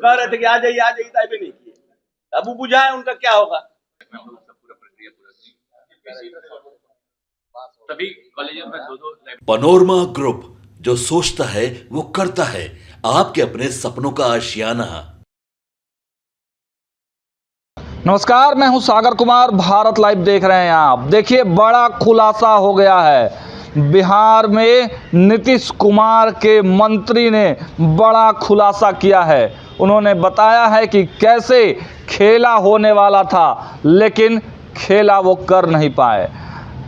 कह रहे थे कि आ जाइए ताइबे नहीं किए। अब वो बुझाए उनका क्या होगा। सभी कॉलेजों में दो पनोरमा ग्रुप, जो सोचता है वो करता है। आपके अपने सपनों का आशियाना। नमस्कार, मैं हूं सागर कुमार। भारत लाइव देख रहे हैं आप। देखिए, बड़ा खुलासा हो गया है। बिहार में नीतीश कुमार के मंत्री ने बड़ा खुलासा किया है। उन्होंने बताया है कि कैसे खेला होने वाला था, लेकिन खेला वो कर नहीं पाए।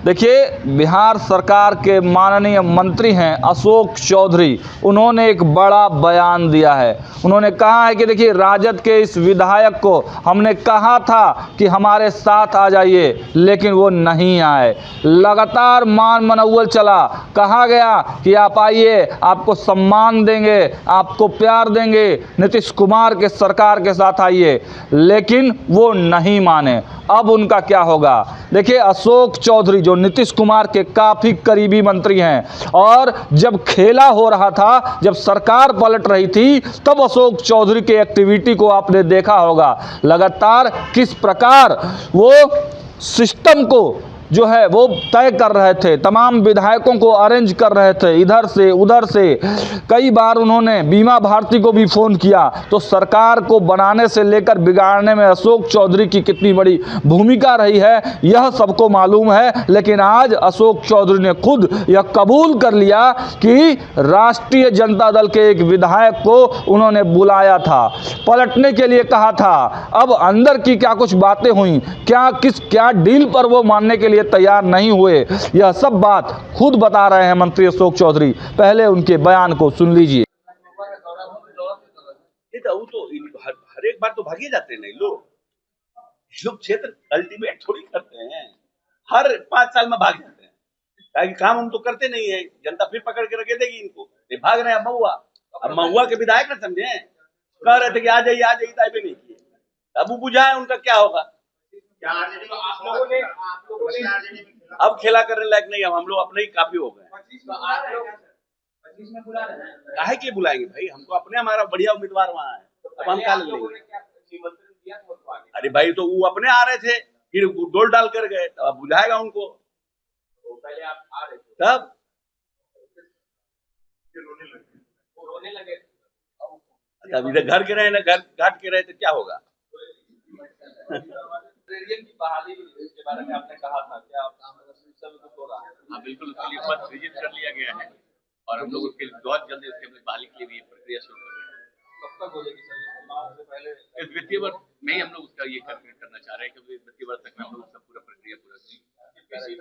देखिए, बिहार सरकार के माननीय मंत्री हैं अशोक चौधरी। उन्होंने एक बड़ा बयान दिया है। उन्होंने कहा है कि देखिए, राजद के इस विधायक को हमने कहा था कि हमारे साथ आ जाइए, लेकिन वो नहीं आए। लगातार मान मनौवल चला। कहा गया कि आप आइए, आपको सम्मान देंगे, आपको प्यार देंगे, नीतीश कुमार के सरकार के साथ आइए, लेकिन वो नहीं माने। अब उनका क्या होगा? देखिए, अशोक चौधरी जो नीतीश कुमार के काफी करीबी मंत्री हैं, और जब खेला हो रहा था, जब सरकार पलट रही थी, तब अशोक चौधरी के एक्टिविटी को आपने देखा होगा। लगातार किस प्रकार वो सिस्टम को जो है वो तय कर रहे थे, तमाम विधायकों को अरेंज कर रहे थे, इधर से उधर से। कई बार उन्होंने बीमा भारती को भी फोन किया। तो सरकार को बनाने से लेकर बिगाड़ने में अशोक चौधरी की कितनी बड़ी भूमिका रही है, यह सबको मालूम है। लेकिन आज अशोक चौधरी ने खुद यह कबूल कर लिया कि राष्ट्रीय जनता दल के एक विधायक को उन्होंने बुलाया था, पलटने के लिए कहा था। अब अंदर की क्या कुछ बातें हुई, क्या डील पर वो मानने के लिए तैयार नहीं हुए, यह सब बात खुद बता रहे हैं मंत्री अशोक चौधरी। पहले उनके बयान को सुन लीजिए। हर एक बार तो भागे जाते हैं लोग क्षेत्र अल्टीमेट थोड़ी करते हैं। हर 5 साल में भाग जाते हैं, ताकि काम हम तो करते नहीं है। जनता फिर पकड़ के रखे देगी इनको। ये भाग रहे हैं। अब महुआ के विधायक ना समझे, कह रहे थे कि आ जाइए ताइबे नहीं किए। अब वो बुझाए उनका क्या होगा। अब खेला करने लायक नहीं। हम लोग अपने ही काफी हो गए। काहे के बुलाएंगे भाई? हमको अपने हमारा बढ़िया उम्मीदवार वहां है। अब हम क्या ले लेंगे? अरे भाई, तो वो अपने आ रहे थे, फिर डोल डाल कर गए। तो अब बुझाएगा उनको। पहले आप आ रहे थे, तब रोने लगे। अब इधर घर के रहे ना, घर घाट के रहे तो क्या होगा। की बहाली के बारे में आपने कहा था, क्या हो रहा है? हाँ, बिल्कुल, उसके लिए पद सृजित कर लिया गया है, और हम लोग उसके बहुत जल्दी उसके बहाली के लिए भी प्रक्रिया शुरू कर रहे हैं। कब तक हो जाएगी सर? पहले इस वित्तीय वर्ष में ही हम लोग उसका ये करना चाह रहे हैं, क्योंकि वित्तीय वर्ष तक में हम लोग उसका पूरा प्रक्रिया पूरा करेंगे।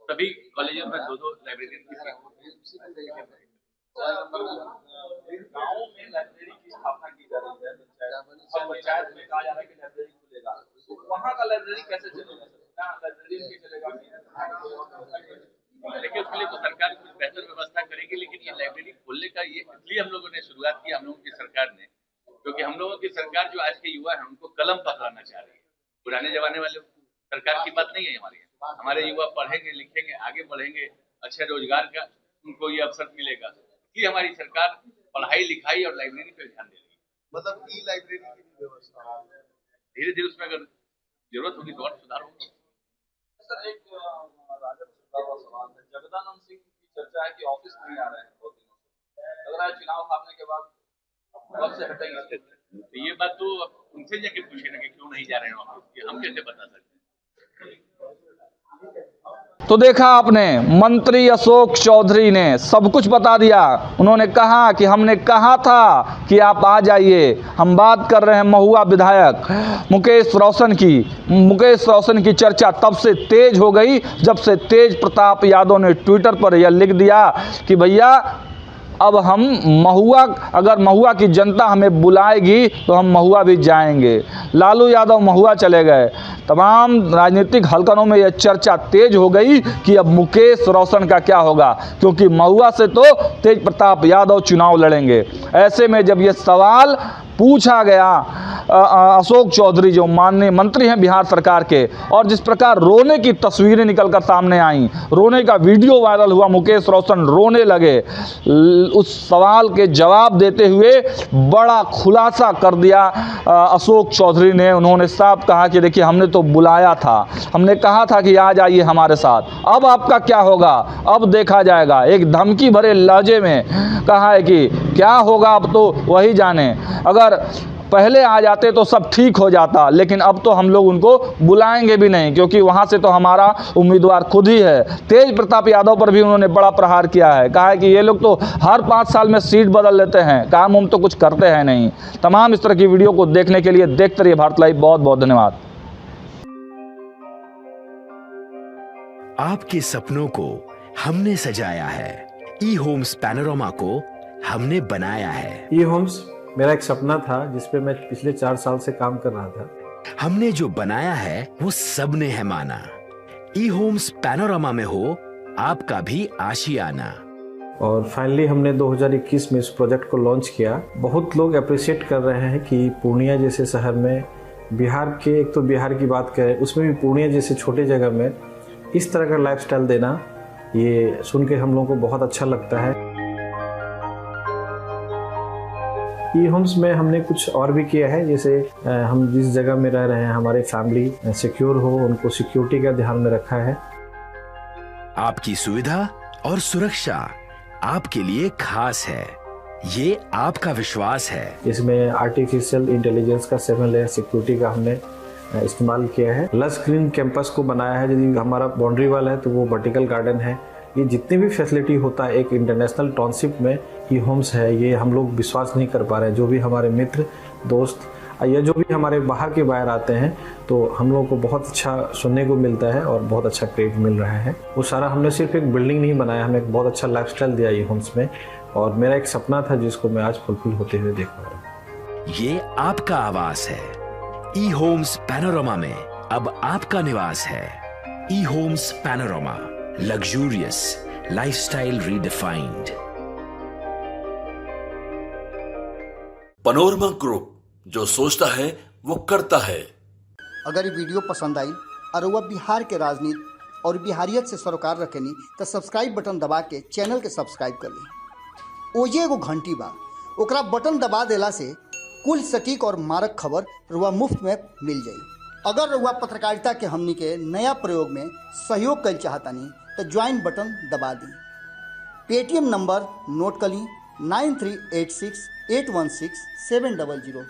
सभी कॉलेजों में 2 लाइब्रेरियन की गाँव में लाइब्रेरी की स्थापना की जा रही है। पंचायत में कहा जा रहा है कि लाइब्रेरी खुलेगा, तो वहाँ का लाइब्रेरी कैसे चलेगा? लाइब्रेरियन के चलेगा, लेकिन उसके लिए तो सरकार कुछ बेहतर व्यवस्था करेगी। लेकिन ये लाइब्रेरी खोलने का ये इसलिए हम लोगों ने शुरुआत की, हम लोगों की सरकार ने, क्योंकि हम लोगों की सरकार जो आज के युवा है उनको कलम पकड़ाना चाह रही है। पुराने जमाने वाले सरकार की बात नहीं है हमारे यहाँ। हमारे युवा पढ़ेंगे, लिखेंगे, आगे बढ़ेंगे, अच्छे रोजगार का उनको ये अवसर मिलेगा। इसलिए हमारी सरकार पढ़ाई लिखाई और लाइब्रेरी पे ध्यान दे रही है। मतलब ई लाइब्रेरी की व्यवस्था धीरे धीरे उसमें अगर जरूरत होगी तो और सुधार होगा। सर, एक राजद सवाल है। जगदानंद सिंह की चर्चा है कि ऑफिस नहीं आ रहे हैं बहुत दिनों से। लग रहा है चुनाव हारने के बाद कब से हटेंगे? तो ये बात तो उनसे जाके पूछे ना कि क्यों नहीं जा रहे हैं ऑफिस, हम कैसे बता सकते हैं। तो देखा आपने, मंत्री अशोक चौधरी ने सब कुछ बता दिया। उन्होंने कहा कि हमने कहा था कि आप आ जाइए। हम बात कर रहे हैं महुआ विधायक मुकेश रोशन की चर्चा तब से तेज हो गई जब से तेज प्रताप यादव ने ट्विटर पर यह लिख दिया कि भैया, अब हम अगर महुआ की जनता हमें बुलाएगी तो हम महुआ भी जाएंगे। लालू यादव महुआ चले गए। तमाम राजनीतिक हलकनों में यह चर्चा तेज हो गई कि अब मुकेश रोशन का क्या होगा, क्योंकि महुआ से तो तेज प्रताप यादव चुनाव लड़ेंगे। ऐसे में जब यह सवाल पूछा गया अशोक चौधरी जो माननीय मंत्री हैं बिहार सरकार के, और जिस प्रकार रोने की तस्वीरें निकलकर सामने आईं, रोने का वीडियो वायरल हुआ, मुकेश रोशन रोने लगे, उस सवाल के जवाब देते हुए बड़ा खुलासा कर दिया अशोक चौधरी ने। उन्होंने साफ कहा कि देखिए हमने तो बुलाया था, हमने कहा था कि आ जाइए हमारे साथ, अब आपका क्या होगा अब देखा जाएगा। एक धमकी भरे लहजे में कहा है कि क्या होगा अब तो वही जाने, अगर पहले आ जाते तो सब ठीक हो जाता, लेकिन अब तो हम लोग उनको बुलाएंगे भी नहीं, क्योंकि वहाँ से तो हमारा उम्मीदवार खुद ही है। तेज प्रताप यादव पर भी उन्होंने बड़ा प्रहार किया है, कहा है कि ये लोग तो हर 5 साल में सीट बदल लेते हैं, काम हम तो कुछ करते हैं नहीं। तमाम इस तरह की वीडियो को देखने के लिए देखते रहिए भारत लाइव। बहुत बहुत धन्यवाद। आपके सपनों को हमने सजाया है, ई होम्स पैनोरमा को हमने बनाया है। ई होम्स मेरा एक सपना था जिस पे मैं पिछले 4 साल से काम कर रहा था। हमने जो बनाया है वो सबने है माना। ई होम्स पैनोरमा में हो आपका भी आशियाना। और फाइनली हमने 2021 में इस प्रोजेक्ट को लॉन्च किया। बहुत लोग अप्रिशिएट कर रहे हैं कि पूर्णिया जैसे शहर में, बिहार के, एक तो बिहार की बात करें उसमें भी पूर्णिया जैसे छोटे जगह में इस तरह का लाइफस्टाइल देना, ये सुन के हम लोगों को बहुत अच्छा लगता है। ई होम्स में हमने कुछ और भी किया है, जैसे हम जिस जगह में रह रहे हैं हमारी फैमिली सिक्योर हो, उनको सिक्योरिटी का ध्यान में रखा है। आपकी सुविधा और सुरक्षा आपके लिए खास है, ये आपका विश्वास है। इसमें आर्टिफिशियल इंटेलिजेंस का 7 लेयर सिक्योरिटी का हमने इस्तेमाल किया है। लस ग्रीन कैंपस को बनाया है, यदि हमारा बाउंड्री वाल है तो वो वर्टिकल गार्डन है। ये जितनी भी फैसिलिटी होता है एक इंटरनेशनल टाउनशिप में ई होम्स है, ये हम लोग विश्वास नहीं कर पा रहे हैं। जो भी हमारे मित्र दोस्त या जो भी हमारे बाहर के बाहर आते हैं तो हम लोगों को बहुत अच्छा सुनने को मिलता है और बहुत अच्छा क्रेडिट मिल रहा है। वो सारा हमने सिर्फ एक बिल्डिंग नहीं बनाया, हमें एक बहुत अच्छा लाइफस्टाइल दिया ई होम्स में, और मेरा एक सपना था जिसको मैं आज फुलफिल होते हुए देख पा रहा हूँ। ये आपका आवास है। ई होम्स पैनोरमा में अब आपका निवास है। E homes Panorama, luxurious lifestyle redefined. Panorama group, जो सोचता है वो करता है। अगर ये वीडियो पसंद आई और वह बिहार के राजनीति और बिहारियत से सरोकार रखेनी तो सब्सक्राइब बटन दबा के चैनल के सब्सक्राइब कर ली। ओजे एगो घंटी बा, ओकरा बटन दबा देला से कुल सटीक और मारक खबर रुआ मुफ्त में मिल जाई। अगर रुआ पत्रकारिता के हमनी के नया प्रयोग में सहयोग कर चाहतानी तो ज्वाइन बटन दबा दी। पेटीएम नंबर नोट कर ली 9386 816 700।